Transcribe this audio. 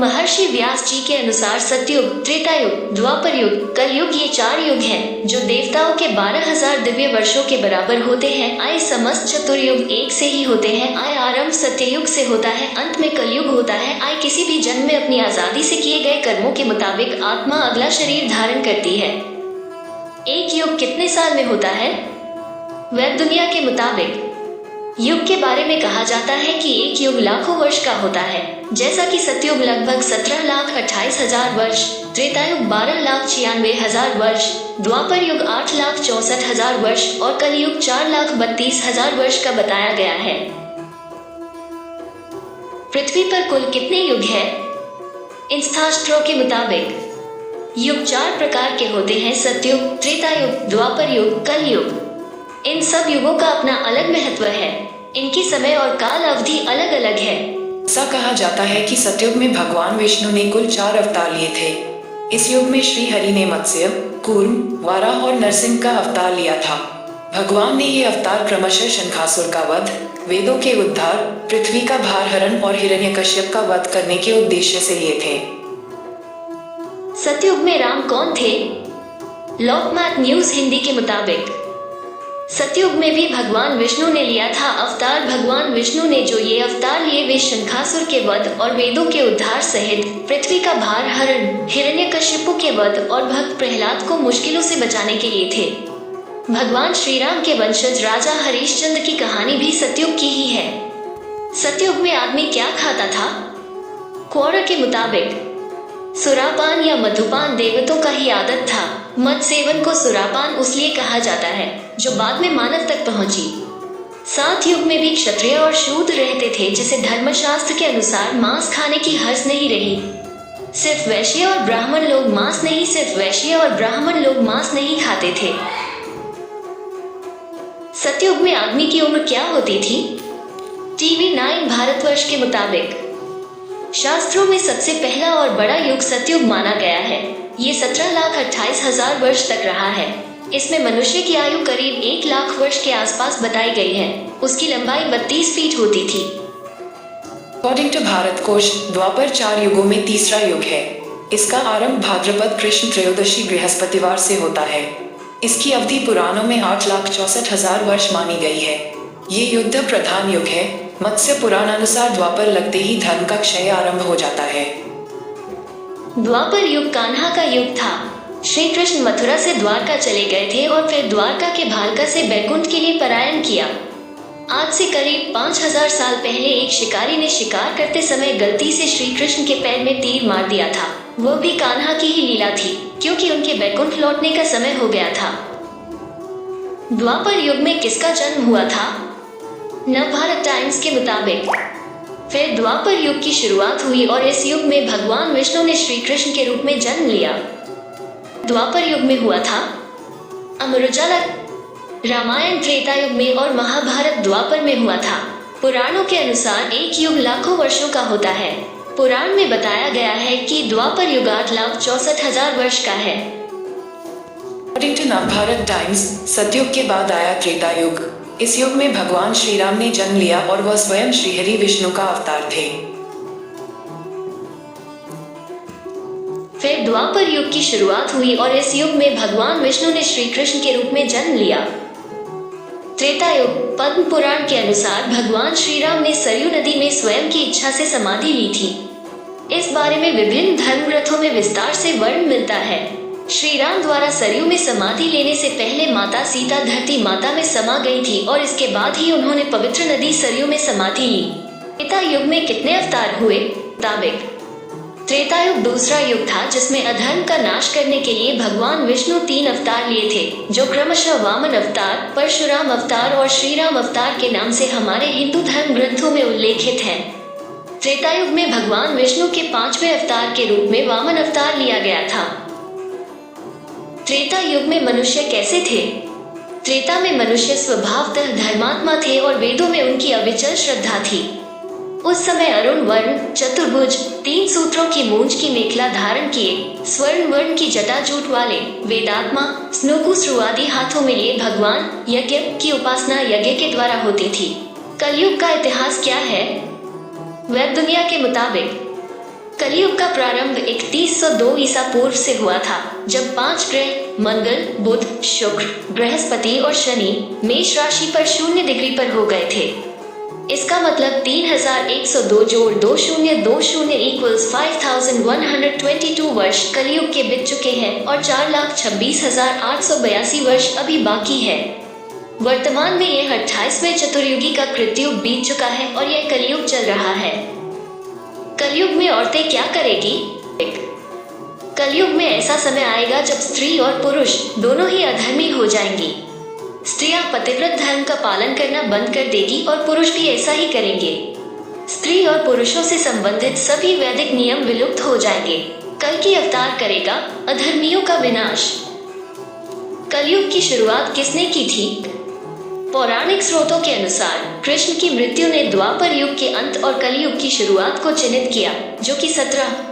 महर्षि व्यास जी के अनुसार सतयुग, त्रेतायुग, द्वापर युग, कलयुग ये 4 युग हैं, जो देवताओं के 12,000 दिव्य वर्षों के बराबर होते हैं। आय समस्त चतुर्युग एक से ही होते हैं। आय आरंभ सत्ययुग से होता है, अंत में कलयुग होता है। आय किसी भी जन्म में अपनी आजादी से किए गए कर्मों के मुताबिक आत्मा अगला शरीर धारण करती है। एक युग कितने साल में होता है? वैद दुनिया के मुताबिक युग के बारे में कहा जाता है कि एक युग लाखों वर्ष का होता है, जैसा कि सतयुग लगभग 17,28,000 वर्ष, त्रेतायुग 12,96,000 वर्ष, द्वापर युग 8,64,000 वर्ष और कलयुग 4,32,000 वर्ष का बताया गया है। पृथ्वी पर कुल कितने युग है? इन शास्त्रों के मुताबिक युग 4 प्रकार के होते हैं: सतयुग, त्रेतायुग, द्वापर युग, कलयुग। इन सब युगों का अपना अलग महत्व है। इनकी समय और काल अवधि अलग अलग है। ऐसा कहा जाता है कि सतयुग में भगवान विष्णु ने कुल 4 अवतार लिए थे। इस युग में श्री हरि ने मत्स्य, कूर्म, वाराह और नरसिंह का अवतार लिया था। भगवान ने ये अवतार क्रमशः शंखासुर का वध, वेदों के उद्धार, पृथ्वी का भार हरण और हिरण्यकश्यप का वध करने के उद्देश्य से लिए थे। सतयुग में राम कौन थे? लोकमत न्यूज हिंदी के मुताबिक सतयुग में भी भगवान विष्णु ने लिया था अवतार। भगवान विष्णु ने जो ये अवतार लिए वे शंखासुर के वध और वेदों के उद्धार सहित पृथ्वी का भार हरण, हिरण्यकश्यपु के वध और भक्त प्रहलाद को मुश्किलों से बचाने के लिए थे। भगवान श्री राम के वंशज राजा हरिश्चंद्र की कहानी भी सतयुग की ही है। सतयुग में आदमी क्या खाता था? क्वौर के मुताबिक सुरापान या मधुपान देवतों का ही आदत था। मद सेवन को सुरापान उसलिए कहा जाता है जो बाद में मानव तक पहुंची। 7 युग में भी क्षत्रिय और शूद्र रहते थे, जिसे धर्मशास्त्र के अनुसार मांस खाने की हर्ष नहीं रही। सिर्फ वैश्य और ब्राह्मण लोग मांस नहीं खाते थे। सतयुग में आदमी की उम्र क्या होती थी? टीवी 9 भारतवर्ष के मुताबिक शास्त्रों में सबसे पहला और बड़ा युग सतयुग माना गया है। ये 17,28,000 वर्ष तक रहा है। इसमें मनुष्य की आयु करीब 1 लाख वर्ष के आसपास बताई गई है। उसकी लंबाई 32 फीट होती थी। अकॉर्डिंग टू भारत कोश, द्वापर 4 युगों में तीसरा युग है। इसका आरंभ भाद्रपद कृष्ण त्रयोदशी बृहस्पतिवार से होता है। इसकी अवधि पुराणों में 8,64,000 वर्ष मानी गई है। ये युद्ध प्रधान युग है। मत्स्य पुराणानुसार द्वापर लगते ही धर्म का क्षय आरंभ हो जाता है। द्वापर युग कान्हा का युग था। श्री कृष्ण मथुरा से द्वारका चले गए थे और फिर द्वारका के भालका से बैकुंठ के लिए पलायन किया। आज से करीब 5,000 साल पहले एक शिकारी ने शिकार करते समय गलती से श्री कृष्ण के पैर में तीर मार दिया था। वो भी कान्हा की ही लीला थी, क्योंकि उनके बैकुंठ लौटने का समय हो गया था। द्वापर युग में किसका जन्म हुआ था? नवभारत टाइम्स के मुताबिक फिर द्वापर युग की शुरुआत हुई और इस युग में भगवान विष्णु ने श्री कृष्ण के रूप में जन्म लिया। द्वापर युग में हुआ था अमर उजाला। रामायण त्रेता युग में और महाभारत द्वापर में हुआ था। पुराणों के अनुसार एक युग लाखों वर्षों का होता है। पुराण में बताया गया है कि द्वापर युग 8,64,000 वर्ष का है। अकॉर्डिंग टू नवभारत टाइम्स, सतयुग के बाद आया त्रेता युग। इस युग में भगवान श्री राम ने जन्म लिया और वह स्वयं श्रीहरि विष्णु का अवतार थे। फिर द्वापर युग की शुरुआत हुई और इस युग में भगवान विष्णु ने श्री कृष्ण के रूप में जन्म लिया। त्रेता युग, पद्म पुराण के अनुसार भगवान श्री राम ने सरयू नदी में स्वयं की इच्छा से समाधि ली थी। इस बारे में विभिन्न धर्म ग्रंथों में विस्तार से वर्णन मिलता है। श्री राम द्वारा सरयू में समाधि लेने से पहले माता सीता धरती माता में समा गई थी और इसके बाद ही उन्होंने पवित्र नदी सरयू में समाधि ली। त्रेता युग में कितने अवतार हुए? मुताबिक त्रेता युग दूसरा युग था, जिसमें अधर्म का नाश करने के लिए भगवान विष्णु 3 अवतार लिए थे, जो क्रमशः वामन अवतार, परशुराम अवतार और श्री राम अवतार के नाम से हमारे हिंदू धर्म ग्रंथों में उल्लेखित हैं। त्रेता युग में भगवान विष्णु के 5वें अवतार के रूप में वामन अवतार लिया गया था। त्रेता युग में मनुष्य कैसे थे? त्रेता में मनुष्य स्वभावतः धर्मात्मा थे और वेदों में उनकी अविचल श्रद्धा थी। उस समय अरुण वर्ण, चतुर्भुज, 3 सूत्रों की मूंछ की मेखला धारण किए, स्वर्ण वर्ण की जटाजूट वाले, वेदात्मा, स्नुकुश्रु आदि हाथों में लिए भगवान यज्ञ की उपासना यज्ञ के द्वारा होती थी। कलयुग का इतिहास क्या है? वेद दुनिया के मुताबिक कलयुग का प्रारंभ 3102 ईसा पूर्व से हुआ था, जब 5 ग्रह मंगल, बुध, शुक्र, बृहस्पति और शनि मेष राशि पर 0 डिग्री पर हो गए थे। इसका मतलब 3102 जोड़ 2020 इक्वल्स 5122 वर्ष कलयुग के बीत चुके हैं और 4,26,882 वर्ष अभी बाकी है। वर्तमान में यह 28वें चतुर्युगी का कृतयुग बीत चुका है और यह कलयुग चल रहा है। कलयुग में औरतें क्या करेगी? कलयुग में ऐसा समय आएगा जब स्त्री और पुरुष दोनों ही अधर्मी हो जाएंगी। स्त्रियां पतिव्रत धर्म का पालन करना बंद कर देगी और पुरुष भी ऐसा ही करेंगे। स्त्री और पुरुषों से संबंधित सभी वैदिक नियम विलुप्त हो जाएंगे। कल की अवतार करेगा अधर्मियों का विनाश। कलयुग की शुरुआत किसने की थी? पौराणिक स्रोतों के अनुसार कृष्ण की मृत्यु ने द्वापर युग के अंत और कलयुग की शुरुआत को चिन्हित किया, जो कि 17